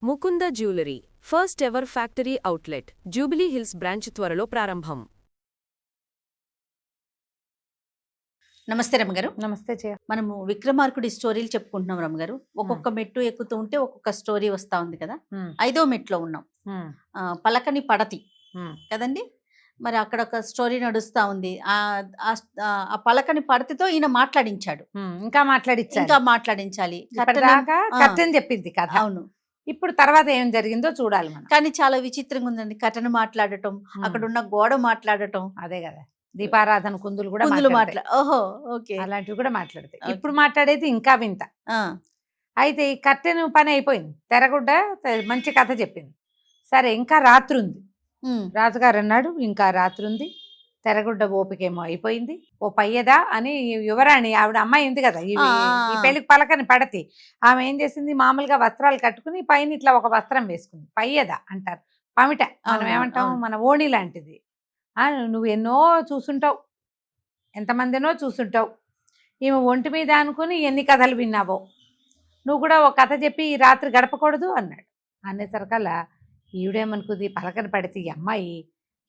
Mukunda jewellery first ever factory outlet jubilee hills branch త్వరలో ప్రారంభం. నమస్తే రమ్మగారు. నమస్తే జయ. మనము విక్రమార్కుడి స్టోరీలు చెప్పుకుంటున్నాం రమ్మగారు. ఒక్కొక్క మెట్టు ఎక్కుతూ ఉంటే ఒక్కొక్క స్టోరీ వస్తా ఉంది కదా. 5వ మెట్లో ఉన్నాం. పలకని పడతి కదండి. మరి అక్కడ ఒక స్టోరీ నడుస్తా ఉంది. ఆ పలకని పడతితో ఈయన మాట్లాడించాడు. ఇంకా మాట్లాడించాలి. కర్టెన్ చెప్పింది కథ. అవును. ఇప్పుడు తర్వాత ఏం జరిగిందో చూడాలి మనం. కానీ చాలా విచిత్రంగా ఉందండి. కర్టెన్ మాట్లాడటం, అక్కడ ఉన్న గోడ మాట్లాడటం. అదే కదా, దీపారాధన కుందులు కూడా ఓహో ఓకే, అలాంటివి కూడా మాట్లాడతాయి. ఇప్పుడు మాట్లాడేది ఇంకా వింత. అయితే ఈ కర్టెన్ పని అయిపోయింది. తెరగుడ్డ మంచి కథ చెప్పింది. సరే, ఇంకా రాత్రి ఉంది. రాజుగారు అన్నాడు, ఇంకా రాత్రి ఉంది, తెరగుడ్డ ఓపికేమో అయిపోయింది, ఓ పయ్యదా అని యువరాణి, ఆవిడ అమ్మాయి ఉంది కదా, ఈ పెళ్లికి పలకని పడతి, ఆమె ఏం చేసింది, మామూలుగా వస్త్రాలు కట్టుకుని పైన ఇట్లా ఒక వస్త్రం వేసుకుంది. పయ్యదా అంటారు, పమిట మనం ఏమంటాం, మన ఓణి లాంటిది. నువ్వు ఎన్నో చూసుంటావు, ఎంతమందినో చూసుంటావు, ఈమె ఒంటి మీద అనుకుని ఎన్ని కథలు విన్నావో, నువ్వు కూడా ఒక కథ చెప్పి ఈ రాత్రి గడపకూడదు అన్నాడు. అనేసరికల్లా ఈవిడేమనుకుంది, పలకని పడితే ఈ అమ్మాయి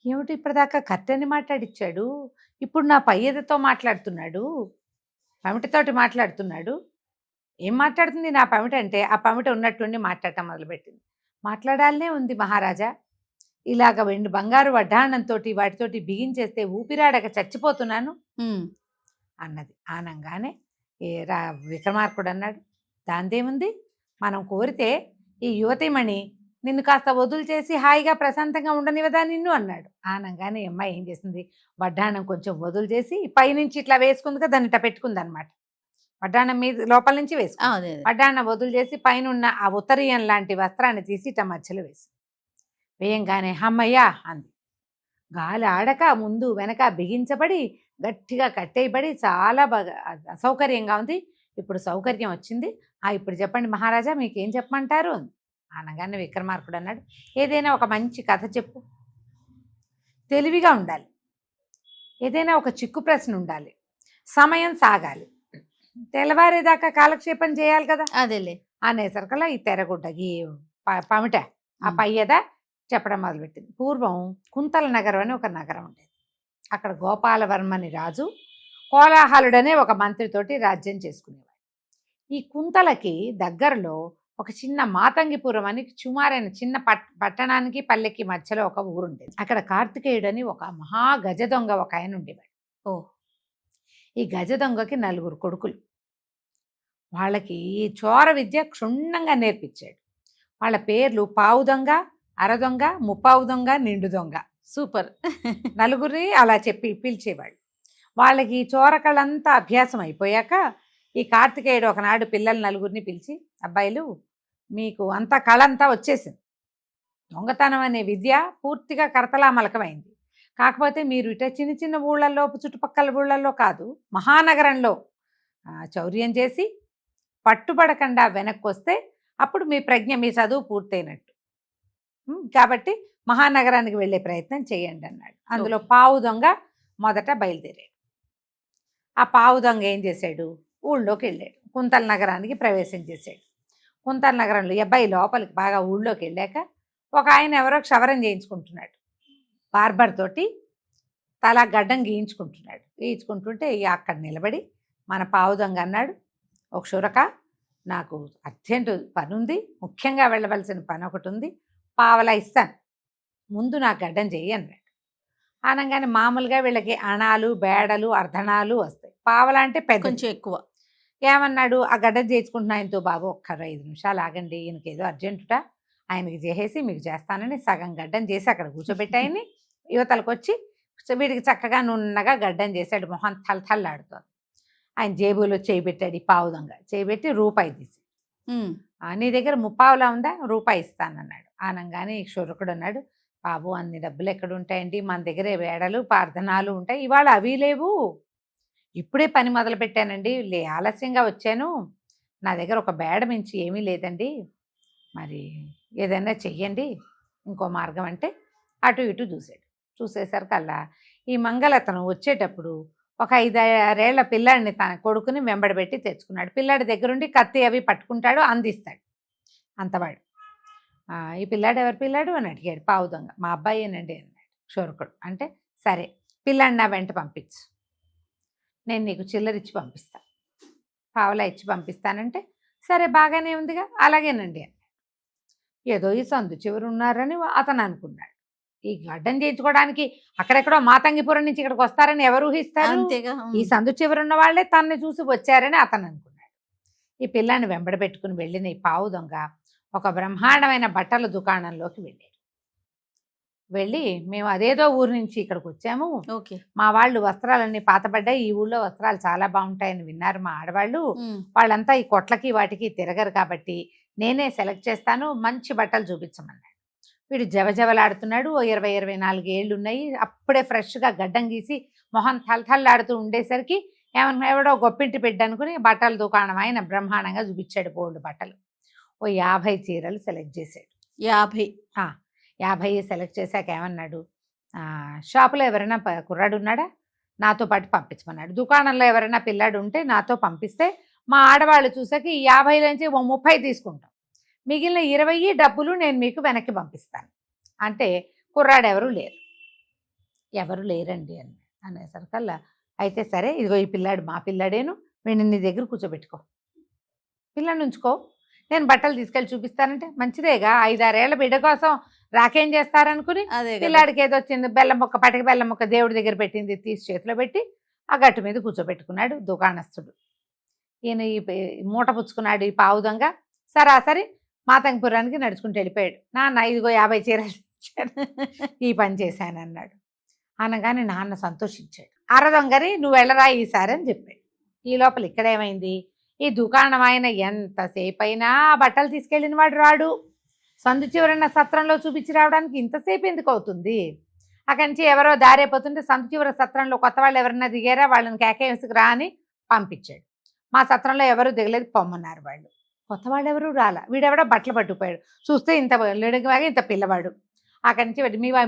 ఏమిటి ఇప్పటిదాకా కర్టెన్ని మాట్లాడిచ్చాడు, ఇప్పుడు నా పయ్యదతో మాట్లాడుతున్నాడు, పమిటతోటి మాట్లాడుతున్నాడు, ఏం మాట్లాడుతుంది నా పమిట అంటే, ఆ పమిట ఉన్నట్టుండి మాట్లాడటం మొదలుపెట్టింది. మాట్లాడాలనే ఉంది మహారాజా, ఇలాగ వెండి బంగారు వడ్డాణంతో వాటితోటి బిగించేస్తే ఊపిరాడక చచ్చిపోతున్నాను అన్నది. ఆనంగానే విక్రమార్కుడు అన్నాడు, దాందేముంది, మనం కోరితే ఈ యువతిమణి నిన్ను కాస్త వదులు చేసి హాయిగా ప్రశాంతంగా ఉండనివదా నిన్ను అన్నాడు. ఆనంగానే అమ్మాయి ఏం చేసింది, వడ్డాణం కొంచెం వదులు చేసి పైనుంచి ఇట్లా వేసుకుంది కదా, దాన్ని ఇట్లా పెట్టుకుంది అనమాట. వడ్డాణం మీద లోపల నుంచి వేసుకుంది. వడ్డాణం వదులు చేసి పైన ఉన్న ఆ ఉత్తరీయం లాంటి వస్త్రాన్ని తీసి ఇట్లా మధ్యలో వేసి వేయంగానే అమ్మయ్యా అంది. గాలి ఆడక ముందు వెనక బిగించబడి గట్టిగా కట్టేయబడి చాలా బాగా అసౌకర్యంగా ఉంది. ఇప్పుడు సౌకర్యం వచ్చింది. ఇప్పుడు చెప్పండి మహారాజా, మీకేం చెప్పమంటారు అంది. అనగానే విక్రమార్కుడు అన్నాడు, ఏదైనా ఒక మంచి కథ చెప్పు, తెలివిగా ఉండాలి, ఏదైనా ఒక చిక్కు ప్రశ్న ఉండాలి, సమయం సాగాలి, తెల్లవారేదాకా కాలక్షేపం చేయాలి కదా. అదేలే అనేసరికల్లా ఈ తెరగుడ్డకి పమిట ఆ పయ్యదా చెప్పడం మొదలుపెట్టింది. పూర్వం కుంతల నగరం అని ఒక నగరం ఉండేది. అక్కడ గోపాలవర్మని రాజు కోలాహలుడనే ఒక మంత్రితోటి రాజ్యం చేసుకునేవాడు. ఈ కుంతలకి దగ్గరలో ఒక చిన్న మాతంగిపురం అని సుమారైన చిన్న పట్టణానికి పల్లెకి మధ్యలో ఒక ఊరుండేది. అక్కడ కార్తికేయుడు అని ఒక మహా గజ దొంగ ఒక ఆయన ఉండేవాడు. ఈ గజ దొంగకి 4 కొడుకులు. వాళ్ళకి చోర విద్య క్షుణ్ణంగా నేర్పించాడు. వాళ్ళ పేర్లు పావు దొంగ, అరదొంగ, ముప్పావు దొంగ, నిండు దొంగ. సూపర్. 4 అలా చెప్పి పిలిచేవాళ్ళు. వాళ్ళకి చోరకళ్ళంతా అభ్యాసం అయిపోయాక ఈ కార్తికేయుడు ఒకనాడు పిల్లలు 4 పిలిచి, అబ్బాయిలు మీకు అంతా కళ అంతా వచ్చేసింది, దొంగతనం అనే విద్య పూర్తిగా కరతలామలకమైంది, కాకపోతే మీరు ఇట చిన్న చిన్న ఊళ్ళల్లో చుట్టుపక్కల ఊళ్ళల్లో కాదు, మహానగరంలో చౌర్యం చేసి పట్టుబడకుండా వెనక్కి వస్తే అప్పుడు మీ ప్రజ్ఞ, మీ చదువు పూర్తయినట్టు, కాబట్టి మహానగరానికి వెళ్ళే ప్రయత్నం చేయండి అన్నాడు. అందులో పావు దొంగ మొదట బయలుదేరాడు. ఆ పావు దొంగ ఏం చేశాడు, ఊళ్ళోకి వెళ్ళాడు, కుంతల నగరానికి ప్రవేశం చేశాడు. కుంతల నగరంలో అబ్బాయి లోపలికి బాగా ఊళ్ళోకి వెళ్ళాక ఒక ఆయన ఎవరో క్షవరం చేయించుకుంటున్నాడు, బార్బర్ తోటి తల గడ్డం గీయించుకుంటుంటే అక్కడ నిలబడి మన పావు దొంగ అన్నాడు, ఒక షురక, నాకు అర్జెంటు పని ఉంది, ముఖ్యంగా వెళ్ళవలసిన పని ఒకటి ఉంది, పావలా ఇస్తాను, ముందు నాకు గడ్డం చెయ్యి అన్నాడు. అనగానే మామూలుగా వీళ్ళకి అణాలు, బేడలు, అర్ధణాలు వస్తాయి, పావలా అంటే పెద్ద కొంచెం ఎక్కువ. ఏమన్నాడు, ఆ గడ్డం చేయించుకుంటున్నా ఆయనతో, బాబు ఒక్క 5 నిమిషాలు ఆగండి, ఈయనకి ఏదో అర్జెంటుట, ఆయనకి చేసేసి మీకు చేస్తానని సగం గడ్డం చేసి అక్కడ కూర్చోబెట్టి ఆయన్ని యువతలకు వచ్చి వీడికి చక్కగా నున్నగా గడ్డం చేశాడు. మొహం తలతల్లాడుతోంది. ఆయన జేబులో చేయి పెట్టాడు. ఈ పావు దొంగ చేయి పెట్టి రూపాయి తీసి, నీ దగ్గర 30 పావలా ఉందా, రూపాయి ఇస్తానన్నాడు. ఆనంగానే క్షురకుడు అన్నాడు, బాబు అన్ని డబ్బులు ఎక్కడ ఉంటాయండి, మన దగ్గర వేడలు ప్రార్థనాలు ఉంటాయి, ఇవాళ అవి లేవు, ఇప్పుడే పని మొదలు పెట్టానండి, ఆలస్యంగా వచ్చాను, నా దగ్గర ఒక బేడ మించి ఏమీ లేదండి, మరి ఏదైనా చెయ్యండి, ఇంకో మార్గం అంటే అటు ఇటు చూసేసరికల్లా ఈ మంగళతను వచ్చేటప్పుడు ఒక 5-6 ఏళ్ల పిల్లాడిని తన కొడుకుని వెంబడబెట్టి తెచ్చుకున్నాడు. పిల్లాడి దగ్గరుండి కత్తి అవి పట్టుకుంటాడు, అందిస్తాడు. అంతవాడు ఈ పిల్లాడు ఎవరి పిల్లాడు అని అడిగాడు. పావు దొంగ. మా అబ్బాయేనండి అన్నాడు క్షురకుడు. అంటే సరే పిల్లాడిని నా వెంట పంపించు, నేను నీకు చిల్లరిచ్చి పంపిస్తాను, పావలా ఇచ్చి పంపిస్తానంటే సరే బాగానే ఉందిగా, అలాగేనండి అన్నాడు. ఏదో ఈ సందు చివరు ఉన్నారని అతను అనుకున్నాడు. ఈ గడ్డం చేయించుకోవడానికి అక్కడెక్కడో మాతంగిపురం నుంచి ఇక్కడికి వస్తారని ఎవరు ఊహిస్తారు? అంతేగా. ఈ సందు చివరున్న వాళ్ళే తనని చూసి వచ్చారని అతను అనుకున్నాడు. ఈ పిల్లాన్ని వెంబడ పెట్టుకుని వెళ్ళిన ఈ పావు దొంగ ఒక బ్రహ్మాండమైన బట్టల దుకాణంలోకి వెళ్ళాడు. వెళ్ళి మేము అదేదో ఊరు నుంచి ఇక్కడికి వచ్చాము, ఓకే. మా వాళ్ళు వస్త్రాలన్నీ పాతపడ్డాయి, ఈ ఊళ్ళో వస్త్రాలు చాలా బాగుంటాయని విన్నారు మా ఆడవాళ్ళు, వాళ్ళంతా ఈ కొట్లకి వాటికి తిరగరు కాబట్టి నేనే సెలెక్ట్ చేస్తాను, మంచి బట్టలు చూపించమన్నాడు. వీడు జవజవలాడుతున్నాడు. ఓ 20-24 ఏళ్ళు ఉన్నాయి. అప్పుడే ఫ్రెష్గా గడ్డం గీసి మొహం తలతల్లాడుతూ ఉండేసరికి ఏమన్నా ఎవడో గొప్పింటి బిడ్డ అనుకుని బట్టల దుకాణం ఆయన బ్రహ్మాండంగా చూపించాడు. బోల్డ్ బట్టలు. ఓ 50 చీరలు సెలెక్ట్ చేశాడు. 50 సెలెక్ట్ చేశాక ఏమన్నాడు, షాపులో ఎవరైనా కుర్రాడు ఉన్నాడా, నాతో పాటు పంపించమన్నాడు. దుకాణంలో ఎవరైనా పిల్లాడు ఉంటే నాతో పంపిస్తే మా ఆడవాళ్ళు చూసాక ఈ 50లోంచి ఓ 30 తీసుకుంటాం, మిగిలిన 20 డబ్బులు నేను మీకు వెనక్కి పంపిస్తాను అంటే కుర్రాడు ఎవరు లేరండి అనేసరికల్లా అయితే సరే ఇదిగో ఈ పిల్లాడు మా పిల్లాడేను, వీడిని నీ దగ్గర కూర్చోబెట్టుకో, పిల్లాడిని ఉంచుకో, నేను బట్టలు తీసుకెళ్ళి చూపిస్తానంటే మంచిదేగా, 5-6 ఏళ్ల బిడ్డ కోసం రాకేం చేస్తారనుకుని పిల్లాడికి ఏదో వచ్చింది బెల్లం ముక్క, పటికి బెల్లం ముక్క దేవుడి దగ్గర పెట్టింది తీసి చేతిలో పెట్టి ఆ గట్టు మీద కూర్చోబెట్టుకున్నాడు దుకాణస్తుడు. ఈయన ఈ మూట పుచ్చుకున్నాడు ఈ పావు దొంగ. సరాసరి మాతంగిపురానికి నడుచుకుంటూ వెళ్ళిపోయాడు. నాన్న ఇదిగో 50 చీరలు ఈ పని చేశాను అన్నాడు. అనగానే నాన్న సంతోషించాడు. అరదొంగని నువ్వు వెళ్ళరా ఈసారి అని చెప్పాడు. ఈ లోపల ఇక్కడేమైంది, ఈ దుకాణం ఆయన ఎంతసేపు అయినా బట్టలు తీసుకెళ్ళిన వాడు రాడు, సందు చివరన్న సత్రంలో చూపించి రావడానికి ఇంతసేపు ఎందుకు అవుతుంది? అక్కడి నుంచి ఎవరో దారైపోతుంటే సందు చివర సత్రంలో కొత్త వాళ్ళు ఎవరైనా దిగారా, వాళ్ళని కేకేసుకు రా అని పంపించాడు. మా సత్రంలో ఎవరు దిగలేదు, పొమ్మన్నారు వాళ్ళు. కొత్త వాళ్ళు ఎవరు రాలా, వీడెవడో బట్టలు పట్టుకుపోయాడు, చూస్తే ఇంత లేడుగా ఇంత పిల్లవాడు. అక్కడి నుంచి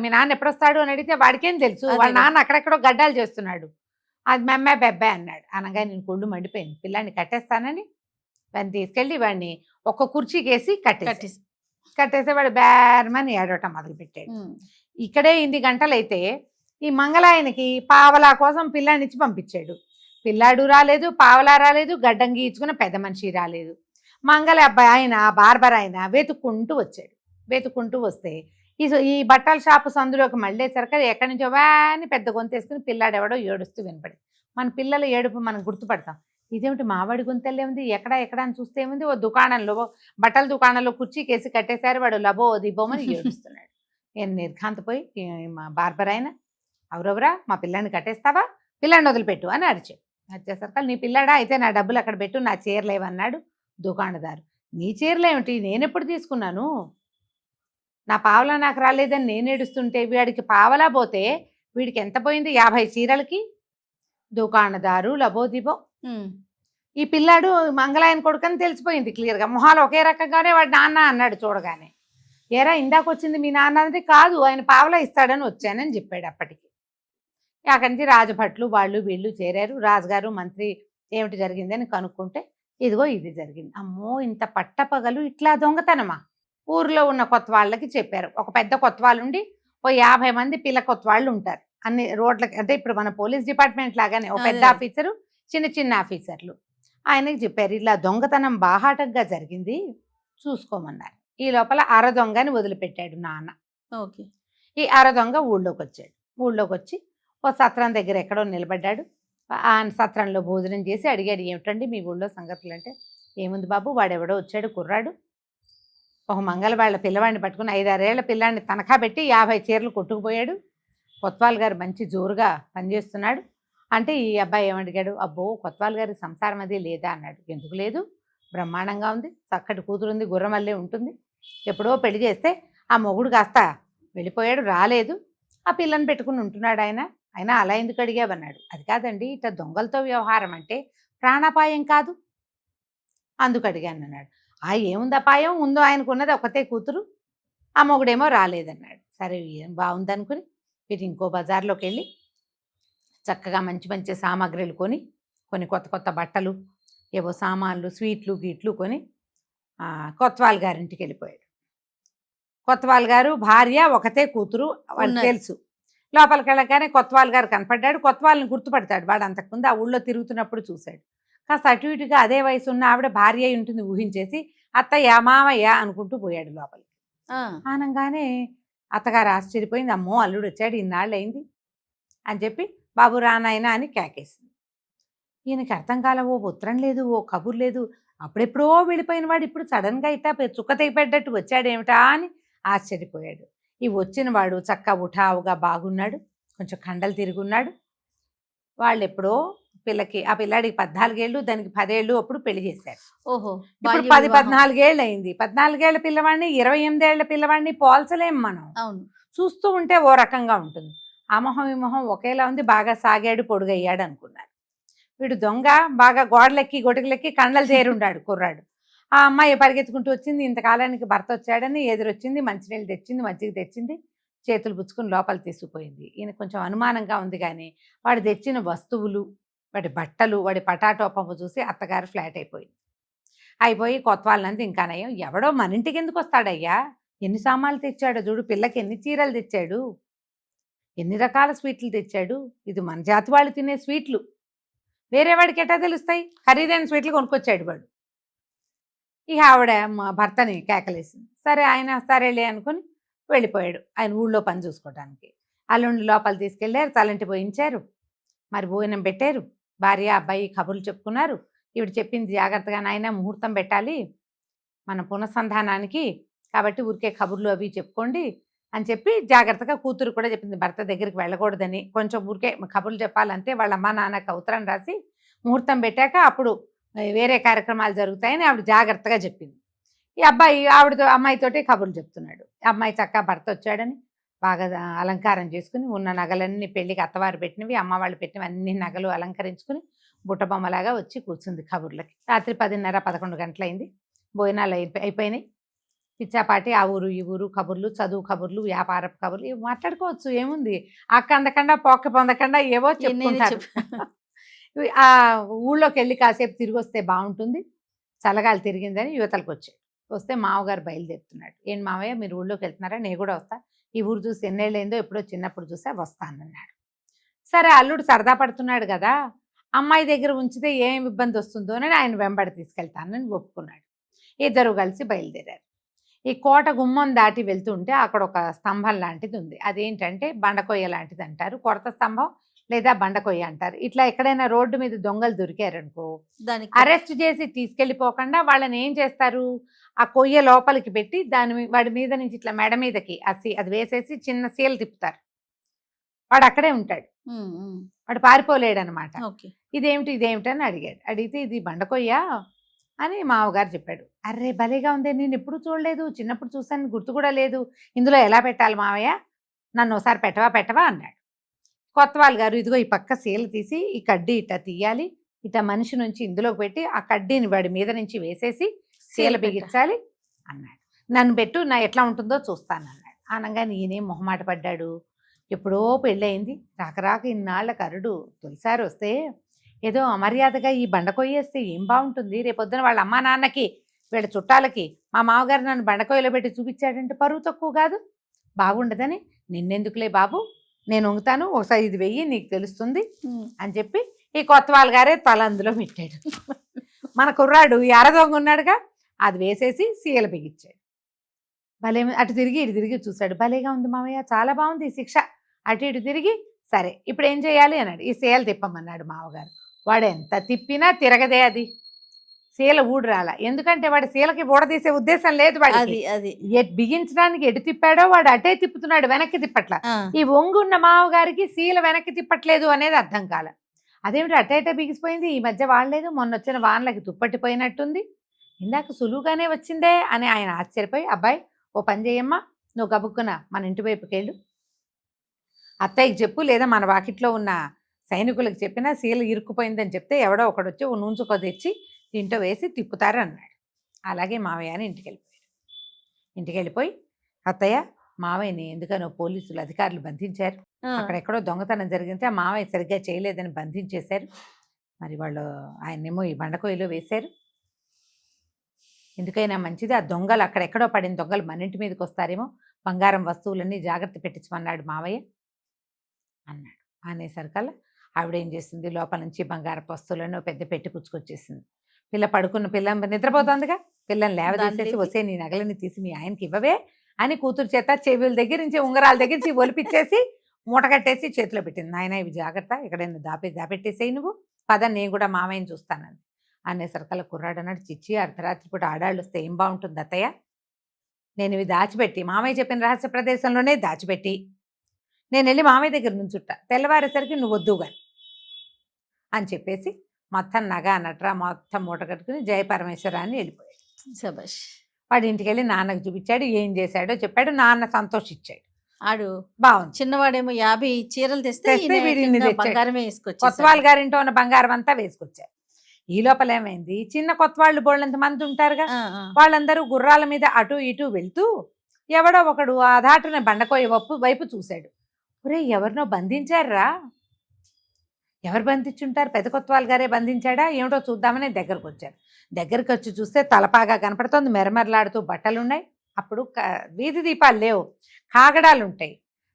మీ నాన్న ఎప్పుడు వస్తాడు అని అడిగితే వాడికేం తెలుసు, వాళ్ళ నాన్న అక్కడెక్కడో గడ్డాలు చేస్తున్నాడు, అది మెమ్మే బెబ్బే అన్నాడు. అనగా నేను కొళ్ళు మండిపోయింది. పిల్లాన్ని కట్టేస్తానని వాడిని తీసుకెళ్ళి వాడిని ఒక కుర్చీకేసి కట్టేసి వాడు బేరమని ఏడవటం మొదలుపెట్టాడు. ఇక్కడే 8 గంటలైతే ఈ మంగళాయనకి పావలా కోసం పిల్లాన్ని ఇచ్చి పంపించాడు. పిల్లాడు రాలేదు, పావలా రాలేదు, గడ్డం గీచుకున్న పెద్ద మనిషి రాలేదు. మంగళ అబ్బాయి ఆయన బార్బర్ ఆయన వెతుక్కుంటూ వచ్చాడు. వెతుక్కుంటూ వస్తే ఈ బట్టల షాపు సందులోకి మళ్ళేసరికి ఎక్కడి నుంచో వాని పెద్ద గొంతేసుకుని పిల్లాడు ఎవడో ఏడుస్తూ వినపడి, మన పిల్లల ఏడుపు మనం గుర్తుపడతాం. ఇదేమిటి మావాడి గొంతెల్లే ఉంది, ఎక్కడ అని చూస్తే ఏముంది, ఓ దుకాణంలో బట్టల దుకాణంలో కుర్చీకేసి కట్టేశారు, వాడు లబో దిబోమని ఏడుస్తున్నాడు. నేను నిర్ఘాంతపోయి మా బార్బర్ ఆయన ఎవరెవరా మా పిల్లాన్ని కట్టేస్తావా, పిల్లాన్ని వదిలిపెట్టు అని అరిచాడు. వచ్చేసరికి నీ పిల్లాడా, అయితే నా డబ్బులు అక్కడ పెట్టు, నా చీరలేవన్నాడు దుకాణదారు. నీ చీరలేమిటి, నేనెప్పుడు తీసుకున్నాను, నా పావలా నాకు రాలేదని నేను ఏడుస్తుంటే వీడికి పావలా పోతే వీడికి ఎంత పోయింది, 50 చీరలకి. దుకాణదారు లబోదిబో. ఈ పిల్లాడు మంగళాయన కొడుకని తెలిసిపోయింది క్లియర్గా, మొహాలు ఒకే రకంగానే వాడు నాన్న అన్నాడు చూడగానే. ఏరా ఇందాక వచ్చింది మీ నాన్న అంటే, కాదు ఆయన పావలా ఇస్తాడని వచ్చానని చెప్పాడు. అప్పటికి అక్కడి నుంచి రాజభట్లు వాళ్ళు వీళ్ళు చేరారు. రాజుగారు మంత్రి ఏమిటి జరిగిందని కనుక్కుంటే ఇదిగో ఇది జరిగింది. అమ్మో ఇంత పట్టపగలు ఇట్లా దొంగతనమా, ఊర్లో ఉన్న కొత్త వాళ్ళకి చెప్పారు. ఒక పెద్ద కొత్త వాళ్ళు ఉండి ఓ 50 మంది పిల్ల కొత్త వాళ్ళు ఉంటారు అన్ని రోడ్లకి, అంటే ఇప్పుడు మన పోలీస్ డిపార్ట్మెంట్ లాగానే ఒక పెద్ద ఆఫీసరు, చిన్న ఆఫీసర్లు. ఆయనకి చెప్పారు ఇలా దొంగతనం బాహాటంగా జరిగింది చూసుకోమన్నారు. ఈ లోపల అరదొంగని వదిలిపెట్టాడు నాన్న. ఓకే. ఈ అరదొంగ ఊళ్ళోకి వచ్చాడు. ఊళ్ళోకి వచ్చి ఓ సత్రం దగ్గర ఎక్కడో నిలబడ్డాడు. ఆ సత్రంలో భోజనం చేసి అడిగాడు, ఏమిటండి మీ ఊళ్ళో సంగతులు అంటే, ఏముంది బాబు వాడెవడో వచ్చాడు కుర్రాడు, ఒక మంగళ వాళ్ళ పిల్లవాడిని పట్టుకుని 5-6 ఏళ్ల పిల్లాడిని తనఖా పెట్టి 50 చీరలు కొట్టుకుపోయాడు, కొత్వాల్ గారు మంచి జోరుగా పనిచేస్తున్నాడు అంటే ఈ అబ్బాయి ఏమడిగాడు, అబ్బో కొత్వాల్ గారి సంసారం అది లేదా అన్నాడు. ఎందుకు లేదు, బ్రహ్మాండంగా ఉంది, చక్కటి కూతురుంది, గుర్రమల్లే ఉంటుంది, ఎప్పుడో పెళ్లి చేస్తే ఆ మొగుడు కాస్త వెళ్ళిపోయాడు, రాలేదు, ఆ పిల్లని పెట్టుకుని ఉంటున్నాడు ఆయన అలా ఎందుకు అడిగావన్నాడు. అది కాదండి ఇట్లా దొంగలతో వ్యవహారం అంటే ప్రాణాపాయం కాదు, అందుకు అడిగాను అన్నాడు. ఏముంది అపాయం, ఉందో ఆయనకున్నది ఒకతే కూతురు, ఆ మొగుడేమో రాలేదన్నాడు. సరే ఏం బాగుందనుకుని వీటి ఇంకో బజార్లోకి వెళ్ళి చక్కగా మంచి సామాగ్రిలు కొన్ని కొత్త బట్టలు, ఏవో సామాన్లు, స్వీట్లు గీట్లు కొని కొత్వాల్ గారింటికి వెళ్ళిపోయాడు. కొత్తవాల్ గారు భార్య ఒకతే కూతురు వాళ్ళు ఉన్నారు. తెలుసు. లోపలికి వెళ్ళగానే కొత్తవాల్ గారు కనపడ్డాడు. కొత్తవాళ్ళని గుర్తుపడతాడు. వాడు అంతకుముందు ఆ ఊళ్ళో తిరుగుతున్నప్పుడు చూశాడు. కాస్త అటు ఇటుగా అదే వయసు ఉన్న ఆవిడ భార్య అయి ఉంటుంది ఊహించేసి అత్తయ్య మామయ్య అనుకుంటూ పోయాడు లోపలికి. ఆనంగానే అత్తగారు ఆశ్చర్యపోయింది. అమ్మో అల్లుడు వచ్చాడు, ఇన్నాళ్ళు అయింది అని చెప్పి బాబు రానాయనా అని కేకేసింది. ఈయనకి అర్థం కాల, ఓ ఉత్తరం లేదు, ఓ కబుర్ లేదు, అప్పుడెప్పుడో వెళ్ళిపోయిన వాడు ఇప్పుడు సడన్గా ఇట్టా చుక్క తెగిపెట్టట్టు వచ్చాడేమిటా అని ఆశ్చర్యపోయాడు. ఈ వచ్చిన వాడు చక్క ఉఠావుగా బాగున్నాడు, కొంచెం కండలు తిరుగున్నాడు. వాళ్ళు ఎప్పుడో ఆ పిల్లాడికి 14 ఏళ్ళు, దానికి 10 ఏళ్ళు అప్పుడు పెళ్లి చేశారు. ఓహో, ఇప్పుడు 10-14 ఏళ్ళు అయింది. 14 ఏళ్ల పిల్లవాడిని 28 ఏళ్ల పిల్లవాడిని పోల్చలేం మనం. అవును, చూస్తూ ఉంటే ఓ రకంగా ఉంటుంది. ఆ మొహం ఈ మొహం ఒకేలా ఉంది. బాగా సాగాడు, పొడుగయ్యాడు అనుకున్నారు. వీడు దొంగ, బాగా గోడలెక్కి గొడుగులెక్కి కండలు చేరుండాడు కుర్రాడు. ఆ అమ్మాయి పరిగెత్తుకుంటూ వచ్చింది. ఇంతకాలానికి భర్త వచ్చాడని ఎదురొచ్చింది, మంచినీళ్ళు తెచ్చింది, మజ్జిగ తెచ్చింది, చేతులు పుచ్చుకుని లోపల తీసుకుపోయింది. ఈయన కొంచెం అనుమానంగా ఉంది. కానీ వాడు తెచ్చిన వస్తువులు, వాడి బట్టలు, వాడి పటాటోపము చూసి అత్తగారు ఫ్లాట్ అయిపోయి కొత్తవాళ్ళంతా ఇంకా నయం, ఎవడో మన ఇంటికి ఎందుకు వస్తాడయ్యా, ఎన్ని సామాన్లు తెచ్చాడో చూడు, పిల్లకి ఎన్ని చీరలు తెచ్చాడు, ఎన్ని రకాల స్వీట్లు తెచ్చాడు, ఇది మన జాతి వాళ్ళు తినే స్వీట్లు, వేరే వాడికి ఎట్టా తెలుస్తాయి, ఖరీదైన స్వీట్లు కొనుక్కొచ్చాడు వాడు. ఇక ఆవిడ మా భర్తని కేకలేసింది. సరే ఆయన సరేలే అనుకుని వెళ్ళిపోయాడు ఆయన ఊళ్ళో పని చూసుకోవడానికి. అల్లుండి లోపల తీసుకెళ్లారు, తలంటి పోయించారు, మరి భోజనం పెట్టారు. భార్య అబ్బాయి కబుర్లు చెప్పుకున్నారు. ఈవిడ చెప్పింది జాగ్రత్తగా, నాయన ముహూర్తం పెట్టాలి మన పునఃసంధానానికి, కాబట్టి ఊరికే కబుర్లు అవి చెప్పుకోండి అని చెప్పి జాగ్రత్తగా కూతురు కూడా చెప్పింది. భర్త దగ్గరికి వెళ్ళకూడదని, కొంచెం ఊరికే కబుర్లు చెప్పాలంతే. వాళ్ళ అమ్మ నాన్నకు ఉత్తరం రాసి ముహూర్తం పెట్టాక అప్పుడు వేరే కార్యక్రమాలు జరుగుతాయని ఆవిడ జాగ్రత్తగా చెప్పింది. ఈ అబ్బాయి అమ్మాయితోటి కబుర్లు చెప్తున్నాడు. అమ్మాయి చక్కగా భర్త వచ్చాడని బాగా అలంకారం చేసుకుని ఉన్న నగలన్నీ పెళ్ళికి అత్తవారు పెట్టినవి, అమ్మ వాళ్ళు పెట్టినవి అన్ని నగలు అలంకరించుకుని బుట్టబొమ్మలాగా వచ్చి కూర్చుంది కబుర్లకి. రాత్రి 10:30-11 గంటలైంది. భోజనాలు అయిపోయినాయి. పిచ్చాపాటి ఆ ఊరు ఈ ఊరు కబుర్లు, చదువు కబుర్లు, వ్యాపారపు కబుర్లు ఇవి మాట్లాడుకోవచ్చు. ఏముంది, అక్క అందకుండా పొక్క పొందకుండా ఏవో చెప్పుకుంటారు. ఆ ఊళ్ళోకి వెళ్ళి కాసేపు తిరిగి వస్తే బాగుంటుంది, చల్లగాలి తిరిగిందని యువతలకు వస్తే మామగారు బయలుదేరుతున్నాడు. ఏంటి మామయ్య మీరు ఊళ్ళోకి వెళ్తున్నారా, నేను కూడా వస్తా, ఈ ఊరు చూసి ఎన్నేళ్ళైందో ఎప్పుడో చిన్నప్పుడు చూసా, వస్తానన్నాడు. సరే అల్లుడు సరదా పడుతున్నాడు కదా, అమ్మాయి దగ్గర ఉంచితే ఏం ఇబ్బంది వస్తుందో అని ఆయన వెంబడి తీసుకెళ్తానని ఒప్పుకున్నాడు. ఇద్దరు కలిసి బయలుదేరారు. ఈ కోట గుమ్మం దాటి వెళ్తుంటే అక్కడ ఒక స్తంభం లాంటిది ఉంది. అదేంటంటే బండకొయ్య లాంటిది అంటారు, కొరత స్తంభం లేదా బండకొయ్య అంటారు. ఇట్లా ఎక్కడైనా రోడ్డు మీద దొంగలు దొరికారనుకో, దానికి అరెస్ట్ చేసి తీసుకెళ్ళిపోకుండా వాళ్ళని ఏం చేస్తారు, ఆ కొయ్య లోపలికి పెట్టి వాడి మీద నుంచి ఇట్లా మెడ మీదకి అది వేసేసి చిన్న సీలు తిప్పుతారు. వాడు అక్కడే ఉంటాడు, వాడు పారిపోలేడు అనమాట. ఇదేమిటి అని అడిగాడు. అడిగితే ఇది బండకొయ్య అని మామగారు చెప్పాడు. అర్రే భలేగా ఉంది, నేను ఎప్పుడు చూడలేదు, చిన్నప్పుడు చూసాను, గుర్తు కూడా లేదు, ఇందులో ఎలా పెట్టాలి మావయ్య, నన్ను ఒకసారి పెట్టవా అన్నాడు. కొత్తవాళ్ళు గారు ఇదిగో ఈ పక్క సీలు తీసి ఈ కడ్డీ ఇట్లా తీయాలి, ఇట్లా మనిషి నుంచి ఇందులోకి పెట్టి ఆ కడ్డీని వాడి మీద నుంచి వేసేసి సీల బిగించాలి అన్నాడు. నన్ను పెట్టు, నా ఎట్లా ఉంటుందో చూస్తాను అన్నాడు. అనగానే ఈయనేం మొహమాట పడ్డాడు. ఎప్పుడో పెళ్ళయింది, రాక ఇన్నాళ్ళ కరుడు తొలిసారి వస్తే ఏదో అమర్యాదగా ఈ బండకొయ్యేస్తే ఏం బాగుంటుంది, రేపొద్దున వాళ్ళ అమ్మా నాన్నకి వీళ్ళ చుట్టాలకి మా మామగారు నన్ను బండకొయ్యలో పెట్టి చూపించాడంటే పరువు తక్కువ కాదు, బాగుండదని నిన్నెందుకులే బాబు, నేను వంగుతాను, ఒకసారి ఇది వెయ్యి నీకు తెలుస్తుంది అని చెప్పి ఈ కొత్తవాళ్ళ గారే తల అందులో పెట్టాడు. మన కుర్రాడు ఎర్రదొంగ ఉన్నాడుగా, అది వేసేసి సీల బిగించాడు. భలే అటు తిరిగి ఇటు తిరిగి చూశాడు. భలేగా ఉంది మామయ్య, చాలా బాగుంది ఈ శిక్ష. అటు ఇటు తిరిగి సరే ఇప్పుడు ఏం చేయాలి అన్నాడు. ఈ సీల తిప్పమన్నాడు మామగారు. వాడు ఎంత తిప్పినా తిరగదే, అది సీల ఊడు రాల. ఎందుకంటే వాడు సీలకి ఊడదీసే ఉద్దేశం లేదు వాడికి. బిగించడానికి ఎటు తిప్పాడో వాడు అటే తిప్పుతున్నాడు, వెనక్కి తిప్పట్ల. ఈ ఒంగున్న మామగారికి సీల వెనక్కి తిప్పట్లేదు అనేది అర్థం కాల. అదేమిటి అటే బిగిసిపోయింది, ఈ మధ్య వాడలేదు, మొన్న వచ్చిన వానలకి తుప్పట్టిపోయినట్టుంది, ఇందాక సులువుగానే వచ్చిందే అని ఆయన ఆశ్చర్యపోయి, అబ్బాయి ఓ పని చేయమ్మా, నువ్వు గబుక్కున మన ఇంటి వైపుకి వెళ్ళు, అత్తయ్యకి చెప్పు, లేదా మన వాకిట్లో ఉన్న సైనికులకు చెప్పినా సీల ఇరుక్కుపోయిందని చెప్తే ఎవడో ఒకడు వచ్చి ఓ నూంచుకో తెచ్చి దీంట్లో వేసి తిప్పుతారు అన్నాడు. అలాగే మావయ్య అని ఇంటికి వెళ్ళిపోయి అత్తయ్య మావయ్యని ఎందుకనో పోలీసులు అధికారులు బంధించారు, అక్కడెక్కడో దొంగతనం జరిగితే ఆ మావయ్య సరిగ్గా చేయలేదని బంధించేశారు, మరి వాళ్ళు ఆయన్నేమో ఈ బండకొయ్యలో వేశారు, ఎందుకైనా మంచిది ఆ దొంగలు అక్కడెక్కడో పడిన దొంగలు మన ఇంటి మీదకి వస్తారేమో, బంగారం వస్తువులన్నీ జాగ్రత్త పెట్టించమన్నాడు మావయ్య అన్నాడు. అనేసరికల్లా ఆవిడ ఏం చేసింది, లోపల నుంచి బంగారపు వస్తువులను పెద్ద పెట్టి పుచ్చుకొచ్చేసింది. పిల్ల పడుకున్న పిల్ల నిద్రపోతుందిగా, పిల్లని లేవదీసేసి దాంట్లోకి. వస్తే నీ నగలని తీసి మీ ఆయనకి ఇవ్వవే అని కూతురు చేత చెవుల దగ్గర నుంచి ఉంగరాల దగ్గర నుంచి ఒలిపిచ్చేసి మూట కట్టేసి చేతిలో పెట్టింది. నాయన ఇవి జాగ్రత్త, ఎక్కడైనా దాపెట్టేసేయి నువ్వు, పద నేను కూడా మామయ్యని చూస్తానంది. అనేసరికల్లా కుర్రాడు అన్నాడు, చిచ్చి అర్ధరాత్రి పూట ఆడాళ్ళు వస్తే ఏం బాగుంటుంది అత్తయ్య, నేను ఇవి దాచిపెట్టి మామయ్య చెప్పిన రహస్య ప్రదేశంలోనే దాచిపెట్టి నేను వెళ్ళి మామయ్య దగ్గర నుంచుట్ట, తెల్లవారేసరికి నువ్వు వద్దుగా అని చెప్పేసి మొత్తం నగ నట్రా మొత్తం మూట కట్టుకుని జయపరమేశ్వర అని వెళ్ళిపోయాడు. శబాష్. వాడి ఇంటికి వెళ్ళి నాన్నకు చూపించాడు, ఏం చేశాడో చెప్పాడు. నాన్న సంతోషించాడు, ఆడు బాగుంది. చిన్నవాడేమో 50 చీరలు తెస్తే తెస్తే ఈయన వీడిని ఏకంగా తెచ్చాడు. బంగారమే కొత్త వేసుకొచ్చేసాడు. వాళ్ళ గారింటో ఉన్న బంగారం అంతా వేసుకొచ్చారు. ఈ లోపల ఏమైంది, చిన్న కొత్త వాళ్ళు బోళ్ళంత మంది ఉంటారుగా, ఆ, ఆ. వాళ్ళందరూ గుర్రాల మీద అటు ఇటు వెళ్తూ ఎవడో ఒకడు ఆ దాటున బండకోయ వైపు చూశాడు. ఒరే ఎవరినో బంధించారా, ఎవరు బంధించుంటారు, పెద్ద కొత్త వాళ్ళ గారే బంధించాడా ఏమిటో చూద్దామని దగ్గరకు వచ్చారు. దగ్గరికి వచ్చి చూస్తే తలపాగా కనపడుతోంది, మెరమెరలాడుతూ బట్టలున్నాయి. అప్పుడు వీధి దీపాలు లేవు, కాగడాలు ఉంటాయి.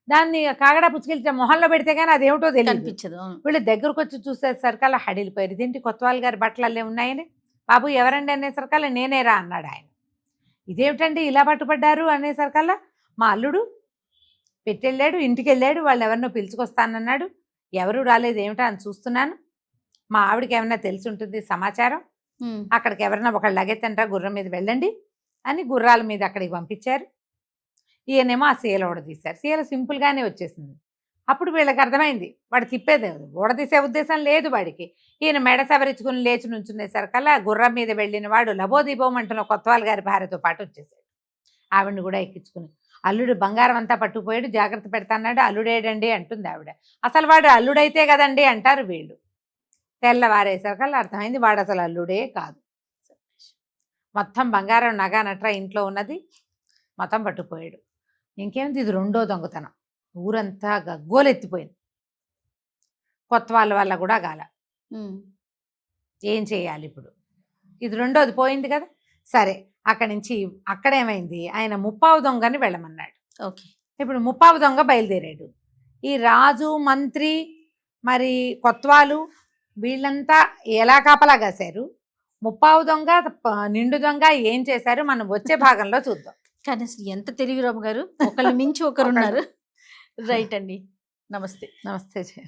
దాన్ని కాగడా పుచ్చుకెళ్తే మొహంలో పెడితే కానీ అదేమిటో తెలియదు. కనిపించదు. అవును. వీళ్ళు దగ్గరకు వచ్చి చూసేసరికి అలా హడిలిపోయారు. ఇదేంటి కొత్త వాళ్ళ గారి బట్టలు అల్లే ఉన్నాయని, బాబు ఎవరండి అనేసరికల్లా నేనేరా అన్నాడు ఆయన. ఇదేమిటండి ఇలా పట్టుబడ్డారు అనేసరికల్లా మా అల్లుడు పెట్టెళ్ళాడు, ఇంటికి వెళ్ళాడు, వాళ్ళు ఎవరినో పిలుచుకొస్తానన్నాడు, ఎవరు రాలేదు ఏమిటా అని చూస్తున్నాను, మా ఆవిడకి ఏమన్నా తెలిసి ఉంటుంది సమాచారం, ఉమ్. అక్కడికి ఎవరన్నా ఒకళ్ళు లగెత్తంటారా గుర్రం మీద వెళ్ళండి అని గుర్రాల మీద అక్కడికి పంపించారు. ఈయనేమో ఆ సీల ఊడదీశారు. సీల సింపుల్గానే వచ్చేసింది. అప్పుడు వీళ్ళకి అర్థమైంది వాడు తిప్పేది ఊడదీసే ఉద్దేశం లేదు వాడికి. ఈయన మెడ సవరించుకుని లేచి నుంచునేసరికల్లా గుర్రం మీద వెళ్ళిన వాడు లబోదీపోమంటున్న కొత్త వాళ్ళ గారి భార్యతో పాటు వచ్చేసాడు. ఆవిడని కూడా ఎక్కించుకుని, అల్లుడు బంగారం అంతా పట్టుకుపోయాడు, జాగ్రత్త పెడతాన్నాడు, అల్లుడేడండి అంటుంది ఆవిడ. అసలు వాడు అల్లుడైతే కదండి అంటారు వీళ్ళు. తెల్లవారేసరికల్లా అర్థమైంది వాడు అసలు అల్లుడే కాదు. మొత్తం బంగారం నగ నట్రా ఇంట్లో ఉన్నది మొత్తం పట్టుకుపోయాడు. ఇంకేమిటి, ఇది రెండో దొంగతనం. ఊరంతా గగ్గోలెత్తిపోయింది. కొత్త వాళ్ళ వల్ల కూడా గాల. ఉమ్. ఏం చేయాలి ఇప్పుడు, ఇది రెండోది పోయింది కదా. సరే అక్కడి నుంచి అక్కడేమైంది, ఆయన ముప్పావు దొంగని వెళ్ళమన్నాడు. ఓకే. ఇప్పుడు ముప్పావు దొంగ బయలుదేరాడు. ఈ రాజు మంత్రి మరి కొత్వాలు వీళ్ళంతా ఎలా కాపలా కాశారు, ముప్పావు దొంగ నిండు దొంగ ఏం చేశారు మనం వచ్చే భాగంలో చూద్దాం. కానీ అసలు ఎంత తెలివి రాము గారు, ఒకళ్ళు మించి ఒకరు ఉన్నారు. రైట్ అండి. నమస్తే. నమస్తే.